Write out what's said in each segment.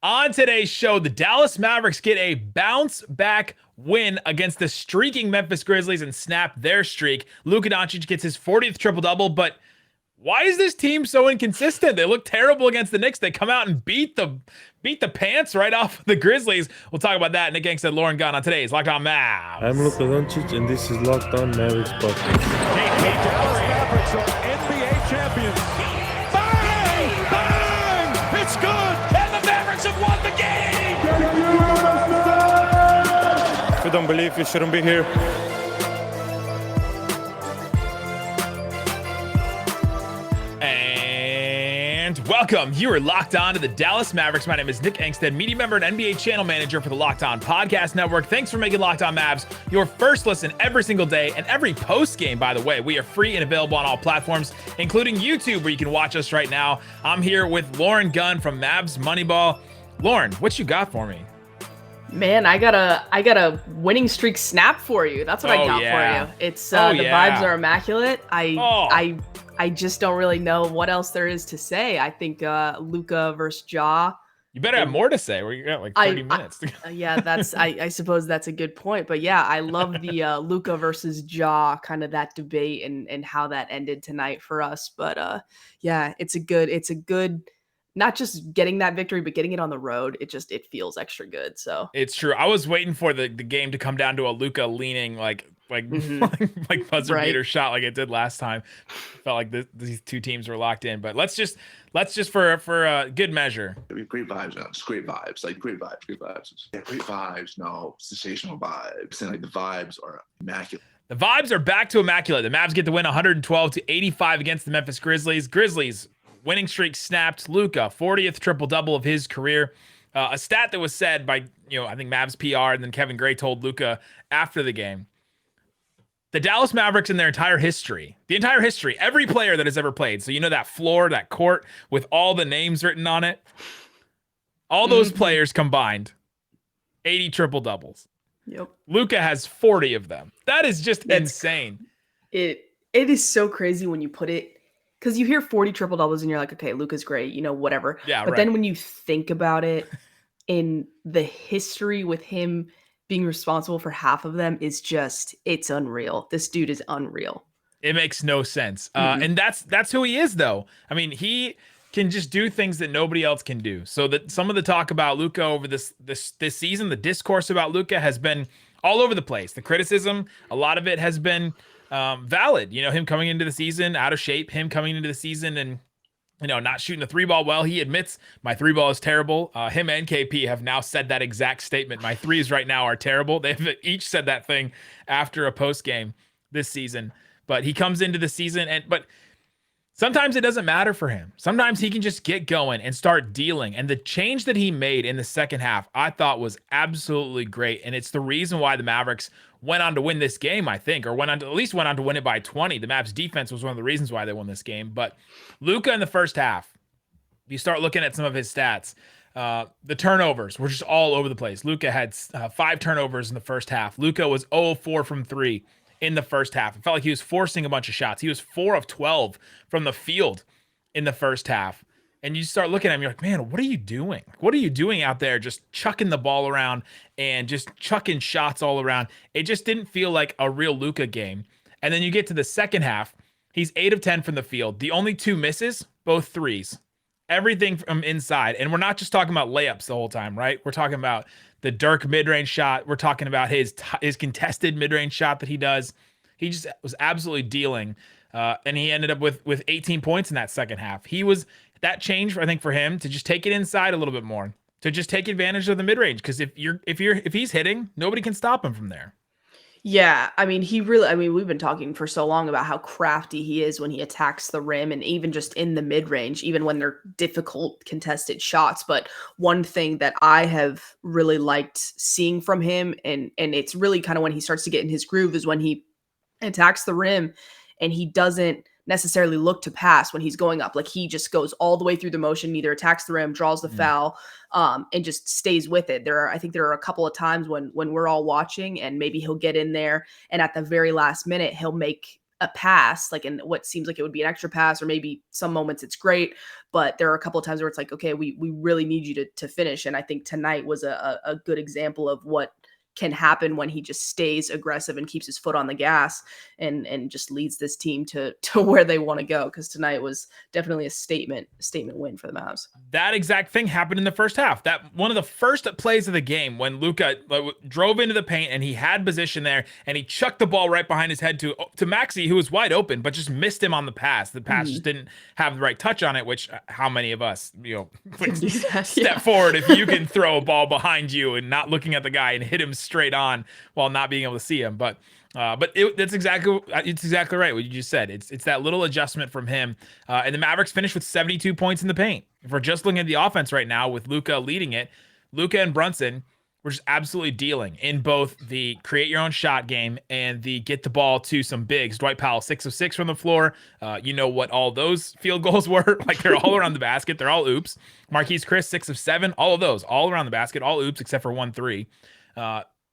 On today's show, the Dallas Mavericks get a bounce back win against the streaking Memphis Grizzlies and snap their streak. Luka Doncic gets his 40th triple-double, but why is this team so inconsistent? They look terrible against the Knicks. They come out and beat the pants right off the Grizzlies. We'll talk about that. Nick Angstadt, Lauren Gunn on today's Locked On Mavs. I'm Luka Doncic, and this is Locked On Mavericks podcast. The Dallas Mavericks are NBA champions. Bang! Bang! It's good! And the Mavericks have won the game! If you don't believe, you shouldn't be here. And welcome. You are locked on to the Dallas Mavericks. My name is Nick Angstadt, media member and NBA channel manager for the Locked On Podcast Network. Thanks for making Locked On Mavs your first listen every single day and every post game, by the way. We are free and available on all platforms, including YouTube, where you can watch us right now. I'm here with Lauren Gunn from Mavs Moneyball. Lauren, what you got for me? Man, I got a winning streak snap for you. That's what I got for you. It's the vibes are immaculate. I just don't really know what else there is to say. I think Luka versus Ja. You better have more to say. We got like 30 minutes. Yeah, I suppose that's a good point. But yeah, I love the Luka versus Ja, kind of that debate and how that ended tonight for us. But yeah, it's a good. Not just getting that victory, but getting it on the road. It feels extra good. So it's true. I was waiting for the game to come down to a Luka leaning like buzzer beater shot like it did last time. Felt like these two teams were locked in. But let's just for good measure. Great vibes, man. Just great vibes. Like great vibes. Yeah, great vibes. No, sensational vibes. And like the vibes are immaculate. The vibes are back to immaculate. The Mavs get the win 112-85 against the Memphis Grizzlies. Grizzlies winning streak snapped. Luka, 40th triple-double of his career. A stat that was said by, I think Mavs PR, and then Kevin Gray told Luka after the game. The Dallas Mavericks in their entire history, every player that has ever played. So that floor, that court with all the names written on it. All those players combined, 80 triple-doubles. Yep. Luka has 40 of them. That is just insane. It is so crazy when you put it. Because you hear 40 triple doubles and you're like, okay, Luka's great, whatever. Yeah, but then when you think about it, in the history with him being responsible for half of them is it's unreal. This dude is unreal. It makes no sense. And that's who he is, though. I mean, he can just do things that nobody else can do. So that some of the talk about Luka over this season, the discourse about Luka has been all over the place. The criticism, a lot of it has been valid. Him coming into the season out of shape, him coming into the season and not shooting the three ball well. He admits my three ball is terrible. Him and KP have now said that exact statement. My threes right now are terrible. They've each said that thing after a post game this season. But he comes into the season but sometimes it doesn't matter for him. Sometimes he can just get going and start dealing. And the change that he made in the second half, I thought was absolutely great. And it's the reason why the Mavericks went on to win this game, I think, or at least went on to win it by 20. The Mavs defense was one of the reasons why they won this game. But Luka in the first half, you start looking at some of his stats. The turnovers were just all over the place. Luka had 5 turnovers in the first half. Luka was 0-4 from 3 in the first half. It felt like he was forcing a bunch of shots. He was 4 of 12 from the field in the first half. And you start looking at him, you're like, man, what are you doing? What are you doing out there just chucking the ball around and just chucking shots all around? It just didn't feel like a real Luka game. And then you get to the second half, he's 8 of 10 from the field. The only 2 misses, both threes. Everything from inside. And we're not just talking about layups the whole time, right? We're talking about the Dirk mid-range shot. We're talking about his contested mid-range shot that he does. He just was absolutely dealing. And he ended up with 18 points in that second half. That change, I think, for him to just take it inside a little bit more, to just take advantage of the mid-range. Because if he's hitting, nobody can stop him from there. Yeah, we've been talking for so long about how crafty he is when he attacks the rim and even just in the mid-range, even when they're difficult contested shots. But one thing that I have really liked seeing from him, and it's really kind of when he starts to get in his groove, is when he attacks the rim and he doesn't necessarily look to pass when he's going up. Like he just goes all the way through the motion, either attacks the rim, draws the foul, and just stays with it. I think there are a couple of times when we're all watching and maybe he'll get in there and at the very last minute, he'll make a pass, like in what seems like it would be an extra pass, or maybe some moments it's great, but there are a couple of times where it's like, okay, we really need you to finish. And I think tonight was a good example of what can happen when he just stays aggressive and keeps his foot on the gas and just leads this team to where they want to go. Because tonight was definitely a statement win for the Mavs. That exact thing happened in the first half. That one of the first plays of the game when Luka drove into the paint and he had position there and he chucked the ball right behind his head to Maxey, who was wide open, but just missed him on the pass. The pass just didn't have the right touch on it, which how many of us, step forward if you can throw a ball behind you and not looking at the guy and hit him straight on while not being able to see him. But it's exactly right what you just said. It's that little adjustment from him. And the Mavericks finished with 72 points in the paint. If we're just looking at the offense right now with Luka leading it, Luka and Brunson were just absolutely dealing in both the create your own shot game and the get the ball to some bigs. Dwight Powell 6 of 6 from the floor. You know what all those field goals were? Like, they're all around the basket. They're all oops. Marquise Chris 6 of 7. All of those all around the basket, all oops except for 1-3.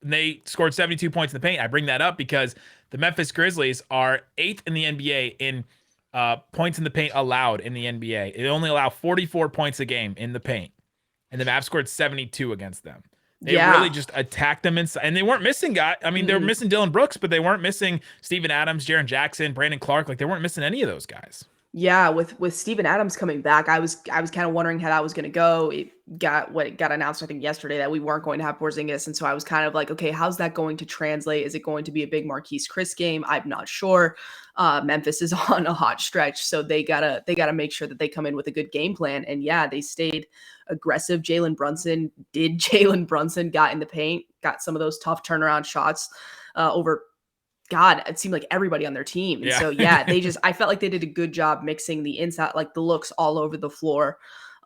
They scored 72 points in the paint. I bring that up because the Memphis Grizzlies are 8th in the NBA in points in the paint allowed in the NBA. They only allow 44 points a game in the paint, and the Mavs scored 72 against them. They really just attacked them inside, and they weren't missing guys. I mean, they were missing Dylan Brooks, but they weren't missing Steven Adams, Jaren Jackson, Brandon Clark. Like, they weren't missing any of those guys. Yeah, with Steven Adams coming back, I was kind of wondering how that was going to go. It got announced, I think, yesterday that we weren't going to have Porzingis, and so I was kind of like, okay, how's that going to translate? Is it going to be a big Marquise Chris game? I'm not sure. Memphis is on a hot stretch, so they gotta make sure that they come in with a good game plan. And yeah, they stayed aggressive. Jalen Brunson got in the paint, got some of those tough turnaround shots over. God, it seemed like everybody on their team. And so, yeah, I felt like they did a good job mixing the inside, like the looks all over the floor.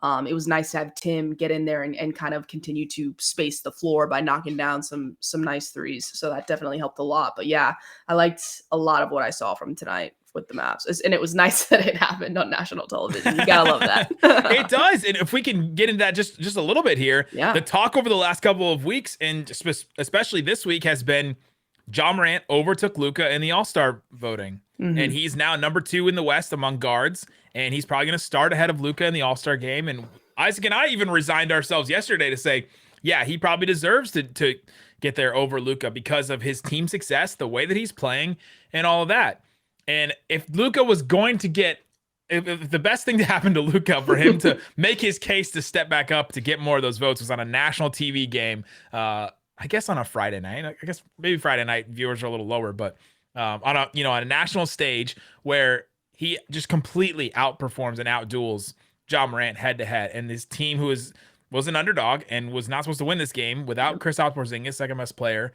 It was nice to have Tim get in there and kind of continue to space the floor by knocking down some nice threes. So that definitely helped a lot. But yeah, I liked a lot of what I saw from tonight with the Mavs. And it was nice that it happened on national television. You gotta love that. It does. And if we can get into that just a little bit here, the talk over the last couple of weeks, and especially this week, has been Ja Morant overtook Luka in the All-Star voting, and he's now number 2 in the West among guards, and he's probably going to start ahead of Luka in the All-Star game. And Isaac and I even resigned ourselves yesterday to say, yeah, he probably deserves to get there over Luka because of his team success, the way that he's playing, and all of that. And if Luka was going to get, if the best thing to happen to Luka for him to make his case to step back up to get more of those votes was on a national TV game, I guess on a Friday night. I guess maybe Friday night viewers are a little lower, but on a national stage where he just completely outperforms and outduels Ja Morant head to head, and this team who was an underdog and was not supposed to win this game without Kristaps Porzingis, second best player.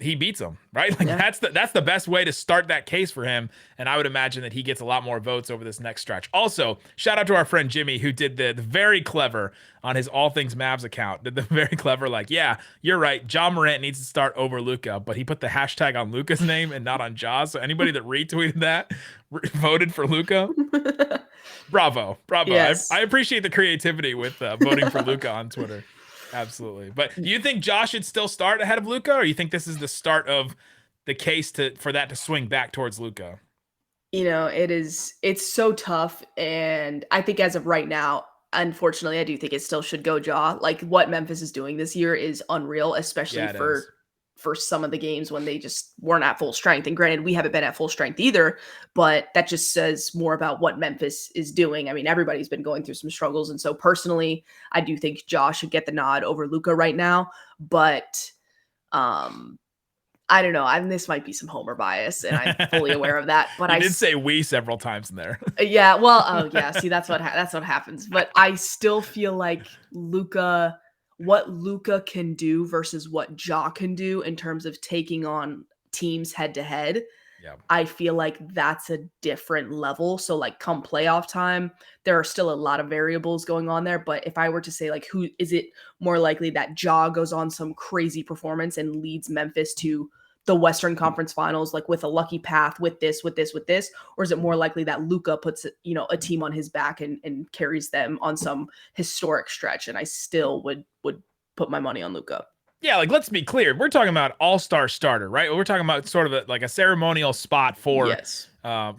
He beats him, right? Like, that's the best way to start that case for him. And I would imagine that he gets a lot more votes over this next stretch. Also, shout out to our friend Jimmy, who did the very clever on his All Things Mavs account. Did the very clever, like, yeah, you're right. Ja Morant needs to start over Luka, but he put the hashtag on Luka's name and not on Ja. So anybody that retweeted that voted for Luka. Bravo. Yes. I appreciate the creativity with voting for Luka on Twitter. Absolutely. But do you think Ja should still start ahead of Luka, or you think this is the start of the case for that to swing back towards Luka? It's so tough. And I think as of right now, unfortunately, I do think it still should go Ja. Like, what Memphis is doing this year is unreal, especially for some of the games when they just weren't at full strength. And granted, we haven't been at full strength either, but that just says more about what Memphis is doing. I mean, everybody's been going through some struggles. And so personally, I do think Ja should get the nod over Luka right now, but I don't know. This might be some homer bias, and I'm fully aware of that. But I did say we several times in there. Yeah. Well, oh yeah. See, that's what happens. But I still feel like what Luka can do versus what Ja can do in terms of taking on teams head to head. Yeah. I feel like that's a different level. So like come playoff time, there are still a lot of variables going on there. But if I were to say, like, who is it more likely that Ja goes on some crazy performance and leads Memphis to the Western Conference Finals, like with a lucky path with this, or is it more likely that Luka puts, a team on his back and carries them on some historic stretch? And I still would put my money on Luka. Yeah, like let's be clear. We're talking about all-star starter, right? We're talking about sort of like a ceremonial spot for Yes.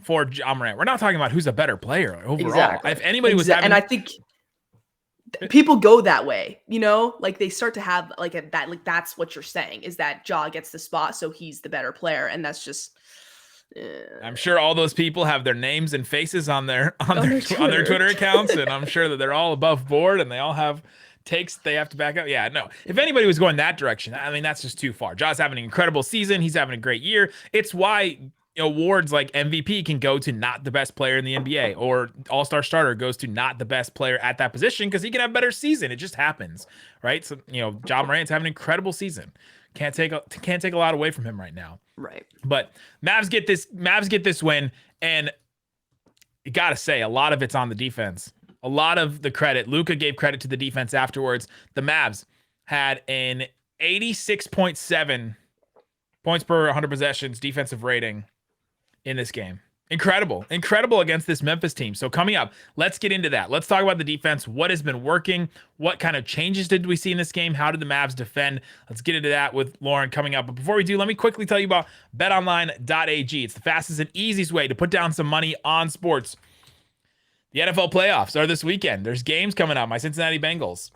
For Ja Morant. We're not talking about who's a better player overall. Exactly. If anybody was having, and I think people go that way, like they start to have like that, like that's what you're saying is that Ja gets the spot, so he's the better player, and that's just. I'm sure all those people have their names and faces on their Twitter accounts, and I'm sure that they're all above board and they all have takes they have to back up. Yeah, no. If anybody was going that direction, I mean that's just too far. Ja's having an incredible season. He's having a great year. It's why awards like MVP can go to not the best player in the NBA, or all-star starter goes to not the best player at that position because he can have a better season. It just happens, right? So Ja Morant's having an incredible season. Can't take a lot away from him right now. Right. But Mavs get this win, and you gotta say a lot of it's on the defense. A lot of the credit, Luka gave credit to the defense afterwards. The Mavs had an 86.7 points per 100 possessions defensive rating in this game. Incredible against this Memphis team. So coming up, let's get into that. Let's talk about the defense. What has been working? What kind of changes did we see in this game? How did the Mavs defend? Let's get into that with Lauren coming up. But before we do, let me quickly tell you about betonline.ag. It's the fastest and easiest way to put down some money on sports. The NFL playoffs are this weekend. There's games coming up. My Cincinnati Bengals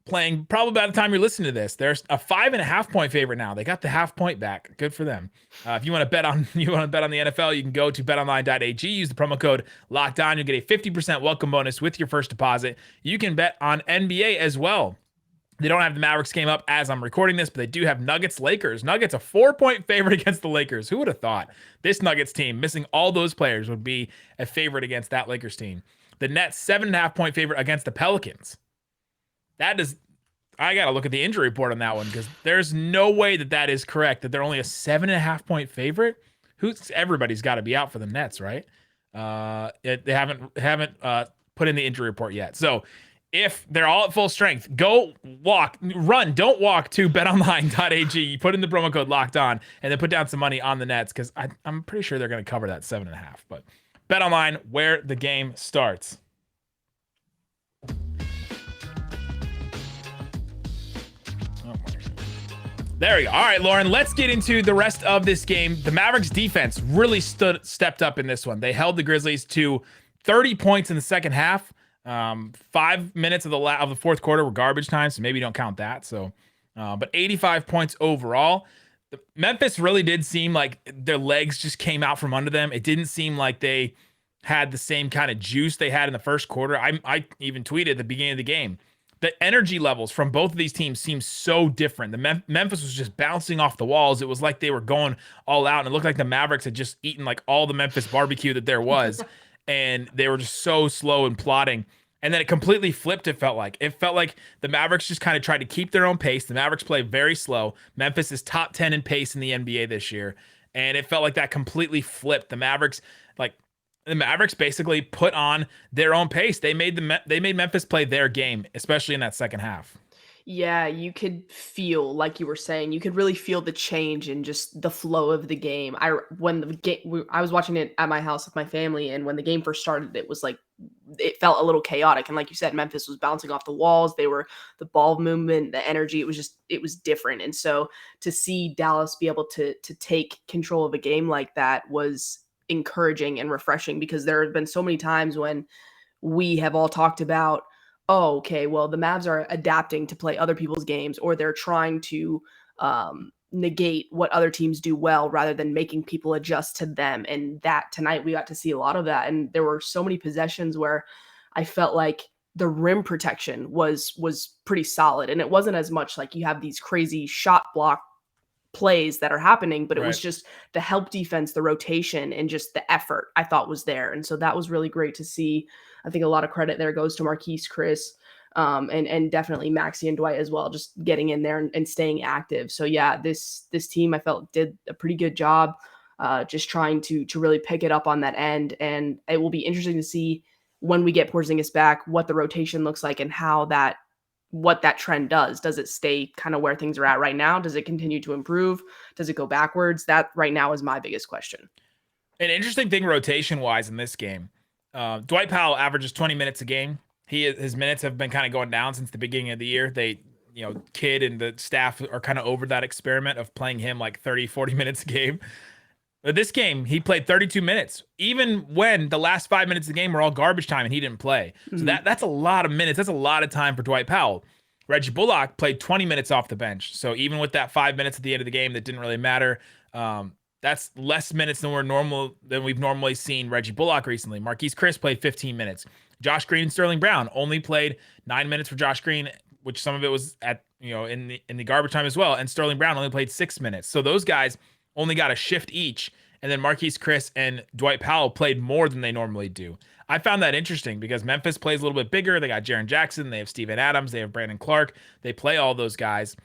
playing probably by the time you're listening to this. There's a 5.5 point favorite now. They got the half point back. Good for them. If you want to bet on the NFL, you can go to betonline.ag. Use the promo code LOCKEDON. You'll get a 50% welcome bonus with your first deposit. You can bet on NBA as well. They don't have the Mavericks game up as I'm recording this, but they do have Nuggets-Lakers. Nuggets a 4-point favorite against the Lakers. Who would have thought this Nuggets team, missing all those players, would be a favorite against that Lakers team? The Nets 7.5 point favorite against the Pelicans. I got to look at the injury report on that one because there's no way that is correct, that they're only a 7.5 point favorite. Everybody's got to be out for the Nets, right? They haven't put in the injury report yet. So if they're all at full strength, don't walk to betonline.ag. You put in the promo code locked on and then put down some money on the Nets because I'm pretty sure they're going to cover that 7.5. But BetOnline, where the game starts. There we go. All right, Lauren, let's get into the rest of this game. The Mavericks defense really stepped up in this one. They held the Grizzlies to 30 points in the second half. 5 minutes of the fourth quarter were garbage time, so maybe you don't count that. So, but 85 points overall. Memphis really did seem like their legs just came out from under them. It didn't seem like they had the same kind of juice they had in the first quarter. I even tweeted at the beginning of the game. The energy levels from both of these teams seem so different. The Memphis was just bouncing off the walls. It was like they were going all out, and it looked like the Mavericks had just eaten like all the Memphis barbecue that there was, and they were just so slow and plodding. And then it completely flipped, it felt like. It felt like the Mavericks just kind of tried to keep their own pace. The Mavericks play very slow. Memphis is top 10 in pace in the NBA this year, and it felt like that completely flipped. The Mavericks basically put on their own pace. They made Memphis play their game, especially in that second half. Yeah, you could feel, like you were saying, you could really feel the change in just the flow of the game. I was watching it at my house with my family, and when the game first started, it was like it felt a little chaotic. And like you said, Memphis was bouncing off the walls. The ball movement, the energy, it was different. And so to see Dallas be able to take control of a game like that was encouraging and refreshing, because there have been so many times when we have all talked about, oh, okay, well, the Mavs are adapting to play other people's games, or they're trying to negate what other teams do well rather than making people adjust to them. And that tonight we got to see a lot of that. And there were so many possessions where I felt like the rim protection was pretty solid. And it wasn't as much like you have these crazy shot block plays that are happening, but it was just the help defense, the rotation, and just the effort I thought was there. And so that was really great to see. I think a lot of credit there goes to Marquise, Chris, and definitely Maxey and Dwight as well, just getting in there and staying active. So yeah, this team I felt did a pretty good job, just trying to really pick it up on that end. And it will be interesting to see when we get Porzingis back, what the rotation looks like and what that trend does. Does it stay kind of where things are at right now? Does it continue to improve? Does it go backwards? That right now is my biggest question. An interesting thing rotation wise in this game, Dwight Powell averages 20 minutes a game. His minutes have been kind of going down since the beginning of the year. Kid and the staff are kind of over that experiment of playing him like 30, 40 minutes a game. But this game, he played 32 minutes, even when the last 5 minutes of the game were all garbage time and he didn't play. So that's a lot of minutes. That's a lot of time for Dwight Powell. Reggie Bullock played 20 minutes off the bench. So even with that 5 minutes at the end of the game that didn't really matter, that's less minutes than we've normally seen Reggie Bullock recently. Marquise Chris played 15 minutes. Josh Green and Sterling Brown only played 9 minutes for Josh Green, which some of it was at in the garbage time as well. And Sterling Brown only played 6 minutes. So those guys only got a shift each. And then Marquise Chris and Dwight Powell played more than they normally do. I found that interesting because Memphis plays a little bit bigger. They got Jaren Jackson. They have Steven Adams. They have Brandon Clark. They play all those guys.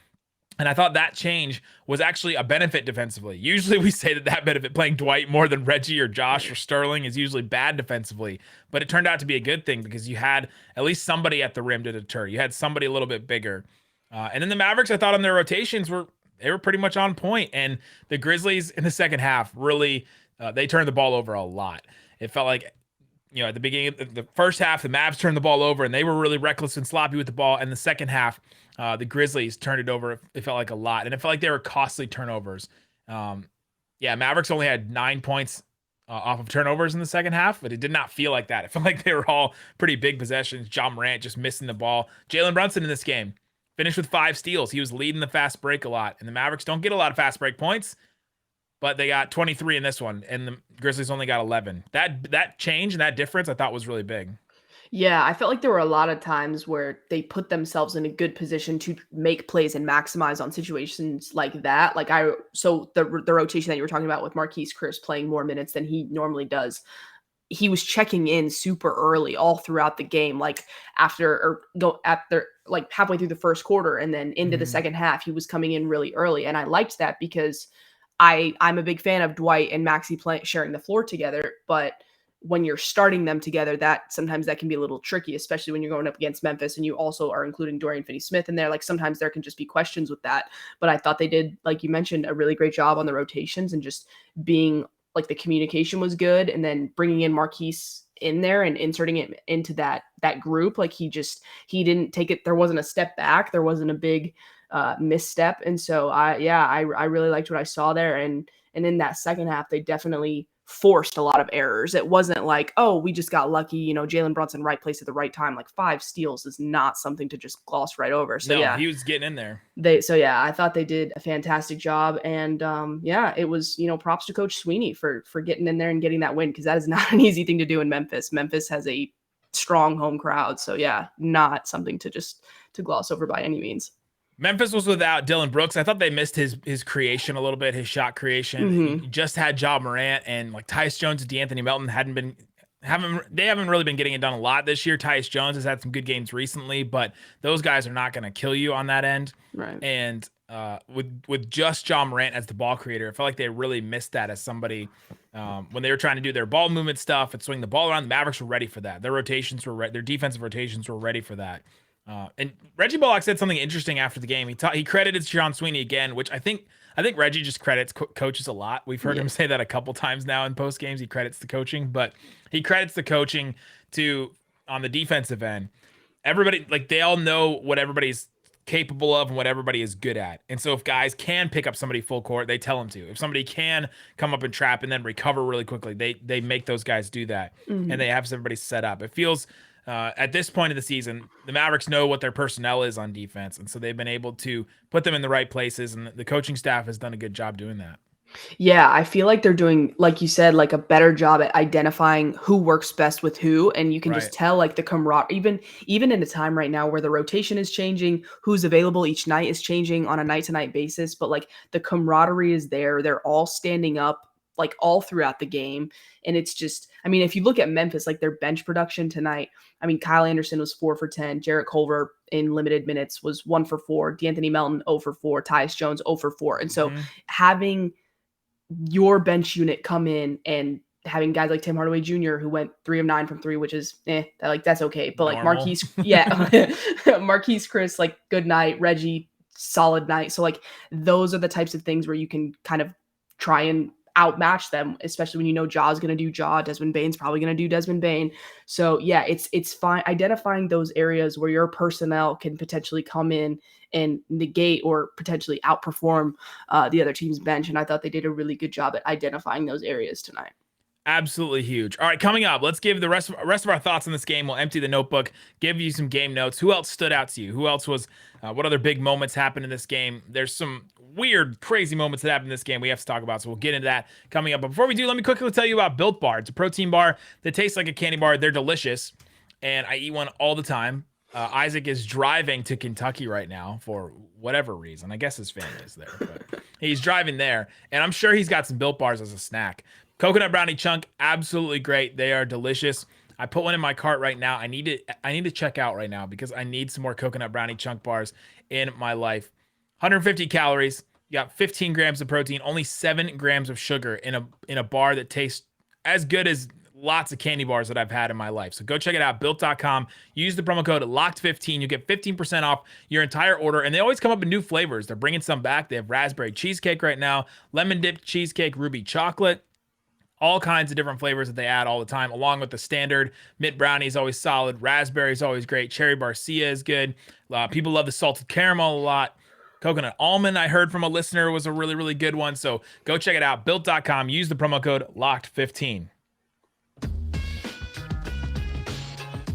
And I thought that change was actually a benefit defensively. Usually we say that benefit, playing Dwight more than Reggie or Josh or Sterling, is usually bad defensively. But it turned out to be a good thing because you had at least somebody at the rim to deter. You had somebody a little bit bigger. And then the Mavericks, I thought on their rotations were pretty much on point. And the Grizzlies in the second half really, they turned the ball over a lot. It felt like, at the beginning of the first half, the Mavs turned the ball over and they were really reckless and sloppy with the ball. And the second half, the Grizzlies turned it over. It felt like a lot. And it felt like they were costly turnovers. Mavericks only had 9 points off of turnovers in the second half, but it did not feel like that. It felt like they were all pretty big possessions. Ja Morant just missing the ball. Jalen Brunson in this game finished with 5 steals. He was leading the fast break a lot. And the Mavericks don't get a lot of fast break points, but they got 23 in this one, and the Grizzlies only got 11. That change and that difference I thought was really big. Yeah, I felt like there were a lot of times where they put themselves in a good position to make plays and maximize on situations like that. So the rotation that you were talking about with Marquise Chris playing more minutes than he normally does, he was checking in super early all throughout the game, like halfway through the first quarter and then into the second half, he was coming in really early. And I liked that because I'm a big fan of Dwight and Maxey sharing the floor together, but when you're starting them together, sometimes that can be a little tricky, especially when you're going up against Memphis and you also are including Dorian Finney-Smith in there. Like sometimes there can just be questions with that, but I thought they did, like you mentioned, a really great job on the rotations and just being like the communication was good. And then bringing in Marquise in there and inserting it into that group. Like he didn't take it. There wasn't a step back. There wasn't a big misstep. And so I really liked what I saw there. And in that second half, they definitely forced a lot of errors. It wasn't like, oh, we just got lucky, Jalen Brunson, right place at the right time. Like 5 steals is not something to just gloss right over. So no, he was getting in there. I thought they did a fantastic job. And it was, props to Coach Sweeney for getting in there and getting that win, because that is not an easy thing to do in Memphis. Memphis has a strong home crowd. So not something to gloss over by any means. Memphis was without Dylan Brooks. I thought they missed his creation a little bit, his shot creation. He just had Ja Morant, and like Tyus Jones and DeAnthony Melton haven't really been getting it done a lot this year. Tyus Jones has had some good games recently, but those guys are not going to kill you on that end. Right. And with just Ja Morant as the ball creator, I felt like they really missed that as somebody when they were trying to do their ball movement stuff and swing the ball around. The Mavericks were ready for that. Their defensive rotations were ready for that. And Reggie Bullock said something interesting after the game. He credited Sean Sweeney again, which I think Reggie just credits coaches a lot. We've heard him say that a couple times now in post games. He credits the coaching, but he credits the coaching on the defensive end. Everybody, like, they all know what everybody's capable of and what everybody is good at. And so if guys can pick up somebody full court, they tell them to. If somebody can come up and trap and then recover really quickly, they make those guys do that. And they have everybody set up. It feels at this point of the season, the Mavericks know what their personnel is on defense. And so they've been able to put them in the right places. And the coaching staff has done a good job doing that. Yeah, I feel like they're doing, like you said, like a better job at identifying who works best with who. And you can just tell like the camaraderie, even in a time right now where the rotation is changing, who's available each night is changing on a night-to-night basis. But like the camaraderie is there. They're all standing up like all throughout the game. And it's just, if you look at Memphis, like their bench production tonight, Kyle Anderson was 4 for 10. Jarrett Culver in limited minutes was 1 for 4. DeAnthony Melton 0 for 4. Tyus Jones 0 for 4. And so having your bench unit come in and having guys like Tim Hardaway Jr., who went 3 of 9 from 3, which is that's okay. But like Marquise, Marquise Chris, like good night. Reggie, solid night. So like those are the types of things where you can kind of try and outmatch them, especially when you know Ja's going to do Ja, Desmond Bane's probably going to do Desmond Bane. So yeah, it's fine identifying those areas where your personnel can potentially come in and negate or potentially outperform the other team's bench. And I thought they did a really good job at identifying those areas tonight. Absolutely huge. All right, coming up, let's give the rest of our thoughts on this game. We'll empty the notebook, give you some game notes. Who else stood out to you? Who else was, what other big moments happened in this game? There's some weird, crazy moments that happened in this game we have to talk about, so we'll get into that coming up. But before we do, let me quickly tell you about Built Bar. It's a protein bar that tastes like a candy bar. They're delicious, and I eat one all the time. Isaac is driving to Kentucky right now for whatever reason. I guess his family is there, but he's driving there, and I'm sure he's got some Built Bars as a snack. Coconut brownie chunk, absolutely great. They are delicious. I put one in my cart right now. I need to check out right now because I need some more coconut brownie chunk bars in my life. 150 calories. You got 15 grams of protein, only 7 grams of sugar in a bar that tastes as good as lots of candy bars that I've had in my life. So go check it out, built.com. Use the promo code LOCKED15. You get 15% off your entire order. And they always come up in new flavors. They're bringing some back. They have raspberry cheesecake right now, lemon dipped cheesecake, ruby chocolate. All kinds of different flavors that they add all the time, along with the standard. Mint brownie is always solid. Raspberry is always great. Cherry barcia is good. People love the salted caramel a lot. Coconut almond, I heard from a listener, was a really, really good one. So go check it out. Built.com. Use the promo code LOCKED15.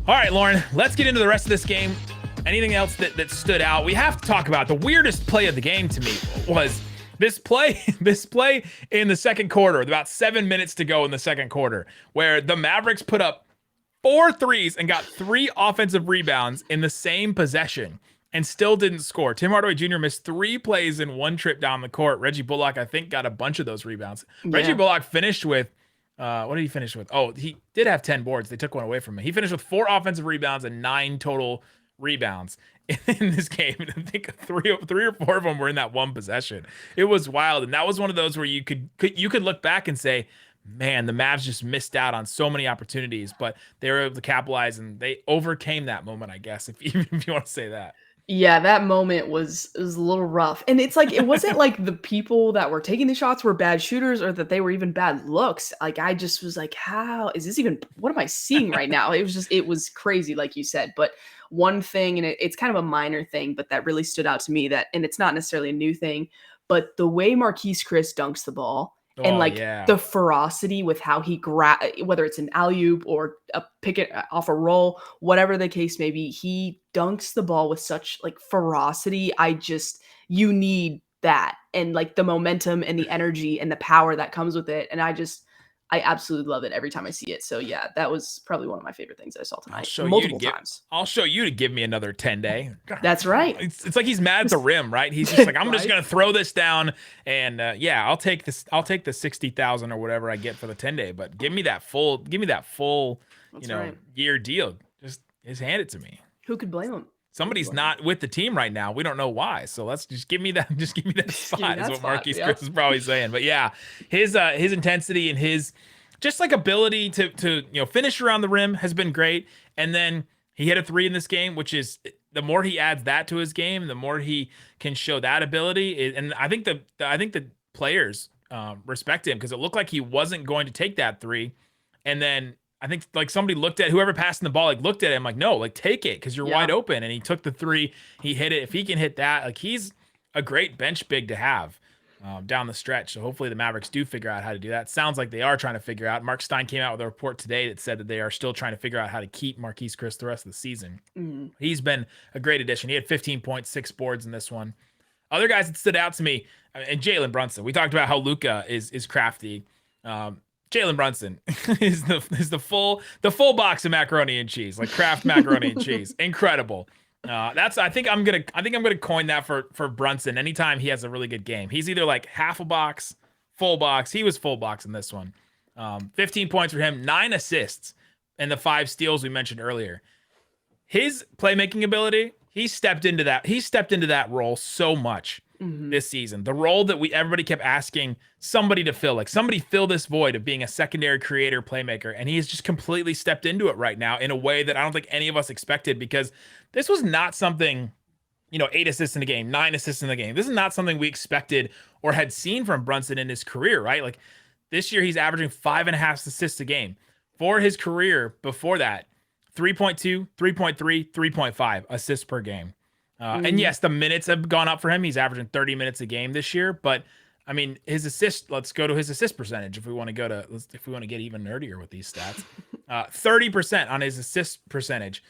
All right, Lauren, let's get into the rest of this game. Anything else that stood out? We have to talk about the weirdest play of the game to me was this play in the second quarter, with about 7 minutes to go in the second quarter, where the Mavericks put up 4 threes and got 3 offensive rebounds in the same possession and still didn't score. Tim Hardaway Jr. missed 3 plays in one trip down the court. Reggie Bullock, I think, got a bunch of those rebounds. Yeah. Reggie Bullock finished with, what did he finish with? Oh, he did have 10 boards. They took one away from him. He finished with 4 offensive rebounds and 9 total rebounds in this game. And I think three or four of them were in that one possession. It was wild. And that was one of those where you could look back and say, man, the Mavs just missed out on so many opportunities, but they were able to capitalize and they overcame that moment, I guess, if you want to say that. Yeah, that moment was a little rough. And it's like, it wasn't like the people that were taking the shots were bad shooters or that they were even bad looks. Like, I just was like, how is this even, what am I seeing right now? It was crazy, like you said. But one thing, and it's kind of a minor thing, but that really stood out to me, that, and it's not necessarily a new thing, but the way Marquise Chriss dunks the ball, and the ferocity with how he whether it's an alley-oop or a pick it off a roll, whatever the case may be, he dunks the ball with such like ferocity. You need that, and like the momentum and the energy and the power that comes with it. And I absolutely love it every time I see it. So yeah, that was probably one of my favorite things I saw tonight. Multiple times. I'll show you to give me another 10-day. That's right. It's like he's mad at the rim, right? He's just like, I'm just gonna throw this down, and I'll take this. I'll take the 60,000 or whatever I get for the 10-day. But give me that full, year deal. Just hand it to me. Who could blame him? Somebody's not with the team right now. We don't know why. So let's just give me that. Just give me that spot. Is what Marquise Chriss is probably saying. But yeah, his intensity and his just like ability to finish around the rim has been great. And then he hit a 3 in this game, which is the more he adds that to his game, the more he can show that ability. And I think the players respect him because it looked like he wasn't going to take that 3, and then I think like somebody looked at whoever passing the ball, like looked at him like, no, like take it because you're wide open. And he took the 3, he hit it. If he can hit that, like he's a great bench big to have down the stretch. So hopefully the Mavericks do figure out how to do that. Sounds like they are trying to figure out. Mark Stein came out with a report today that said that they are still trying to figure out how to keep Marquise Chriss the rest of the season. Mm-hmm. He's been a great addition. He had 15 points, 6 boards in this one. Other guys that stood out to me, and Jalen Brunson. We talked about how Luka is crafty. Jalen Brunson is the full box of macaroni and cheese, like Kraft macaroni and cheese. Incredible. I think I'm gonna coin that for Brunson. Anytime he has a really good game, he's either like half a box, full box. He was full box in this one. 15 points for him, 9 assists, and the 5 steals we mentioned earlier. His playmaking ability, he stepped into that role so much. Mm-hmm. This season, the role that everybody kept asking somebody to fill, like somebody fill this void of being a secondary creator playmaker, and he has just completely stepped into it right now in a way that I don't think any of us expected, because this was not something, 8 assists in the game, 9 assists in the game. This is not something we expected or had seen from Brunson in his career, right? Like This year, he's averaging 5.5 assists a game. For his career before that, 3.2, 3.3, 3.5 assists per game. And yes, the minutes have gone up for him. He's averaging 30 minutes a game this year. But I mean, his assist. Let's go to his assist percentage if we want to get even nerdier with these stats. 30% on his assist percentage.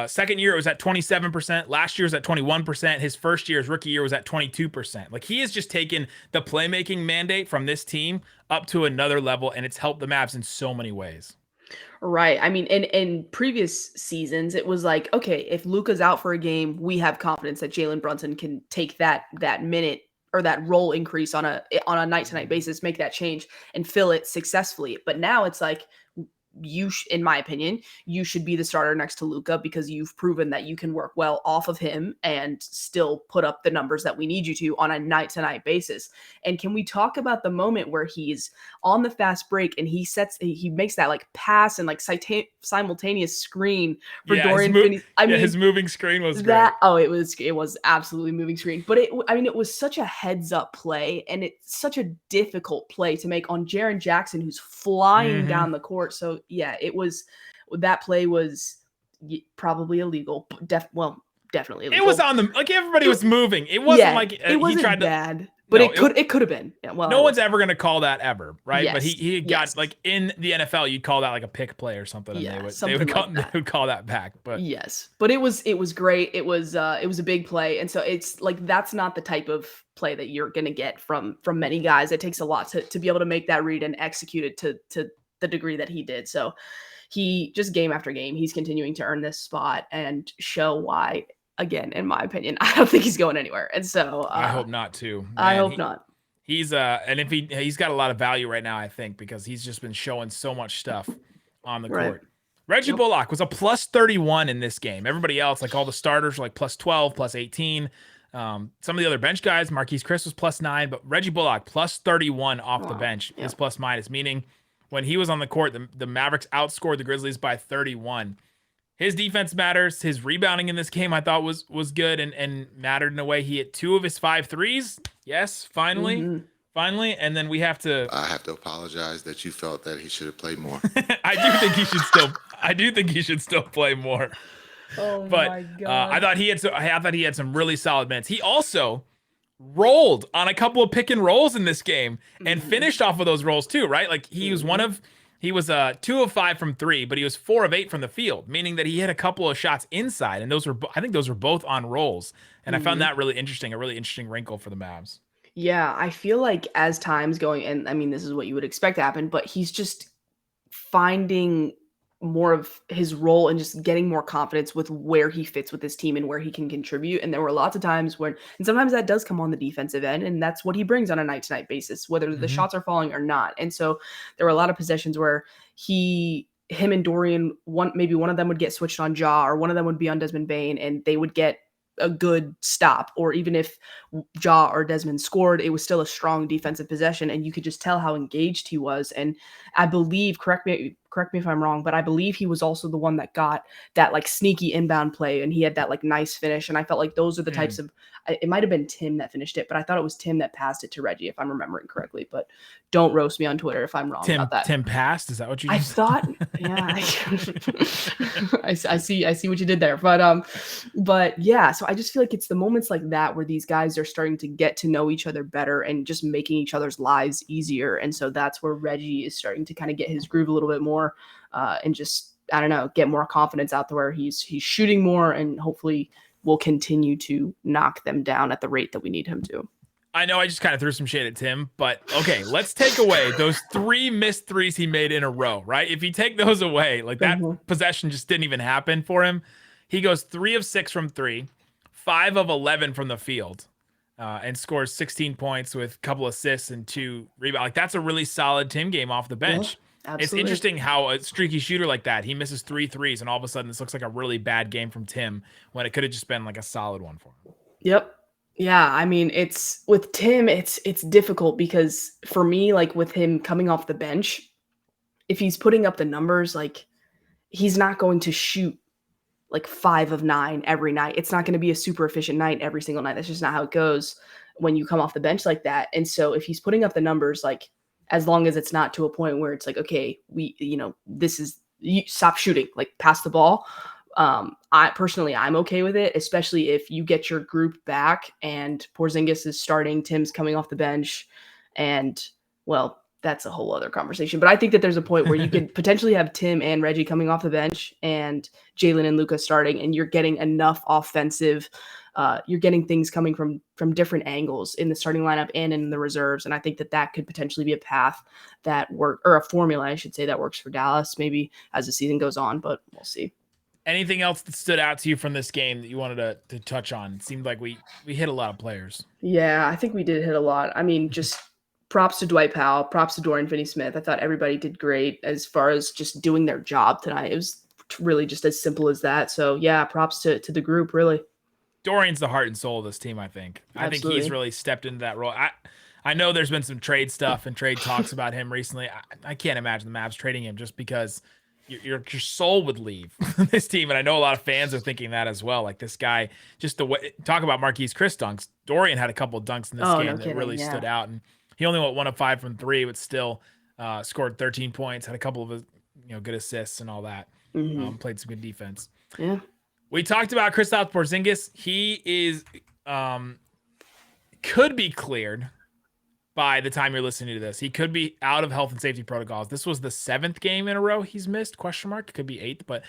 Second year it was at 27%. Last year was at 21%. His first year, his rookie year, was at 22%. Like, he has just taken the playmaking mandate from this team up to another level, and it's helped the Mavs in so many ways. Right. I mean, in previous seasons, it was like, okay, if Luka's out for a game, we have confidence that Jalen Brunson can take that minute or that role increase on a night-to-night basis, make that change and fill it successfully. But now it's like, in my opinion, you should be the starter next to Luka, because you've proven that you can work well off of him and still put up the numbers that we need you to on a night-to-night basis. And can we talk about the moment where he's on the fast break and he makes that like pass and like simultaneous screen for Dorian Finney? His moving screen was that great. It was absolutely moving screen. But it was such a heads up play, and it's such a difficult play to make on Jaren Jackson, who's flying down the court. So yeah, that play was probably illegal. Definitely illegal. It was on the, like, everybody was moving. It wasn't like it wasn't he tried bad. But no, it could have been. Yeah, well, no one's ever going to call that ever, right? Yes, but he got like, in the NFL, you'd call that like a pick play or something, and they would call that back. But yes, but it was great. It was a big play, and so it's like, that's not the type of play that you're going to get from many guys. It takes a lot to be able to make that read and execute it to the degree that he did. So he just, game after game, he's continuing to earn this spot and show why. Again, in my opinion, I don't think he's going anywhere. And so I hope not too. Man, I hope not. He's and if he's got a lot of value right now, I think, because he's just been showing so much stuff on the court. Reggie Bullock was a plus 31 in this game. Everybody else, like all the starters, were like plus 12, plus 18. Some of the other bench guys, Marquise Chris was plus 9, but Reggie Bullock plus 31 off the bench is plus minus, meaning when he was on the court, the Mavericks outscored the Grizzlies by 31. His defense matters. His rebounding in this game, I thought, was good and mattered in a way. He hit 2 of his 5 threes. Yes, finally. Finally. And then I have to apologize that you felt that he should have played more. I do think he should still play more. Oh, but my God. I thought he had some really solid minutes. He also rolled on a couple of pick and rolls in this game and finished off of those rolls too, right? Like, he was 2 of 5 from 3, but he was 4 of 8 from the field, meaning that he hit a couple of shots inside, and I think those were both on rolls. And I found that really interesting, a really interesting wrinkle for the Mavs. Yeah, I feel like as time's going, and I mean, this is what you would expect to happen, but he's just finding more of his role and just getting more confidence with where he fits with his team and where he can contribute. And there were lots of times and sometimes that does come on the defensive end, and that's what he brings on a night-to-night basis, whether the shots are falling or not. And so there were a lot of possessions where him and Dorian, maybe one of them would get switched on Ja, or one of them would be on Desmond Bane, and they would get a good stop. Or even if Ja or Desmond scored, it was still a strong defensive possession, and you could just tell how engaged he was. And I believe, correct me if I'm wrong, but I believe he was also the one that got that like sneaky inbound play, and he had that like nice finish. And I felt like those are the types of, it might've been Tim that finished it, but I thought it was Tim that passed it to Reggie, if I'm remembering correctly. But don't roast me on Twitter if I'm wrong about that. Tim passed? Is that what you I thought? Yeah. I see what you did there. But yeah, so I just feel like it's the moments like that where these guys are starting to get to know each other better and just making each other's lives easier. And so that's where Reggie is starting to kind of get his groove a little bit more, and just, I don't know, get more confidence out there where he's shooting more, and hopefully will continue to knock them down at the rate that we need him to. I know I just kind of threw some shade at Tim, but okay, let's take away those 3 missed threes he made in a row, right? If you take those away, like that possession just didn't even happen for him. He goes 3 of 6 from 3, 5 of 11 from the field, and scores 16 points with a couple assists and 2 rebounds. Like, that's a really solid Tim game off the bench. Absolutely. It's interesting how a streaky shooter like that, he misses 3 threes, and all of a sudden this looks like a really bad game from Tim when it could have just been like a solid one for him. Yep. Yeah, I mean, it's with Tim, it's difficult because for me, like with him coming off the bench, if he's putting up the numbers, like he's not going to shoot like 5 of 9 every night. It's not going to be a super efficient night every single night. That's just not how it goes when you come off the bench like that. And so if he's putting up the numbers, like as long as it's not to a point where it's like, okay, you stop shooting, like pass the ball. I'm okay with it, especially if you get your group back and Porzingis is starting, Tim's coming off the bench, and well, that's a whole other conversation. But I think that there's a point where you could potentially have Tim and Reggie coming off the bench and Jalen and Luka starting, and you're getting enough offensive. You're getting things coming from different angles in the starting lineup and in the reserves. And I think that could potentially be a path that or a formula, I should say, that works for Dallas maybe as the season goes on, but we'll see. Anything else that stood out to you from this game that you wanted to touch on? It seemed like we hit a lot of players. Yeah, I think we did hit a lot. I mean, just props to Dwight Powell, props to Dorian Finney-Smith. I thought everybody did great as far as just doing their job tonight. It was really just as simple as that. So yeah, props to the group, really. Dorian's the heart and soul of this team, I think. Absolutely. I think he's really stepped into that role. I know there's been some trade stuff and trade talks about him recently. I can't imagine the Mavs trading him just because your soul would leave this team. And I know a lot of fans are thinking that as well. Like this guy, just the way, talk about Marquise Chris dunks. Dorian had a couple of dunks in this game that really stood out. And he only went 1 of 5 from 3, but still scored 13 points, had a couple of good assists and all that. Played some good defense. Yeah. We talked about Kristaps Porzingis. He is could be cleared by the time you're listening to this. He could be out of health and safety protocols. This was the 7th game in a row he's missed, ? It could be 8th, but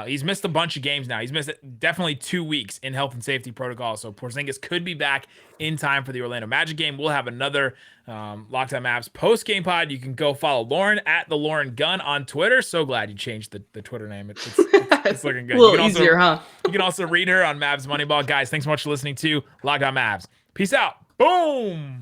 he's missed a bunch of games now. He's missed definitely 2 weeks in health and safety protocols. So Porzingis could be back in time for the Orlando Magic game. We'll have another Locked On Mavs post-game pod. You can go follow Lauren at the Lauren Gunn on Twitter. So glad you changed the Twitter name. It's looking good. A little easier, huh? You can also read her on Mavs Moneyball. Guys, thanks so much for listening to Locked On Mavs. Peace out. Boom.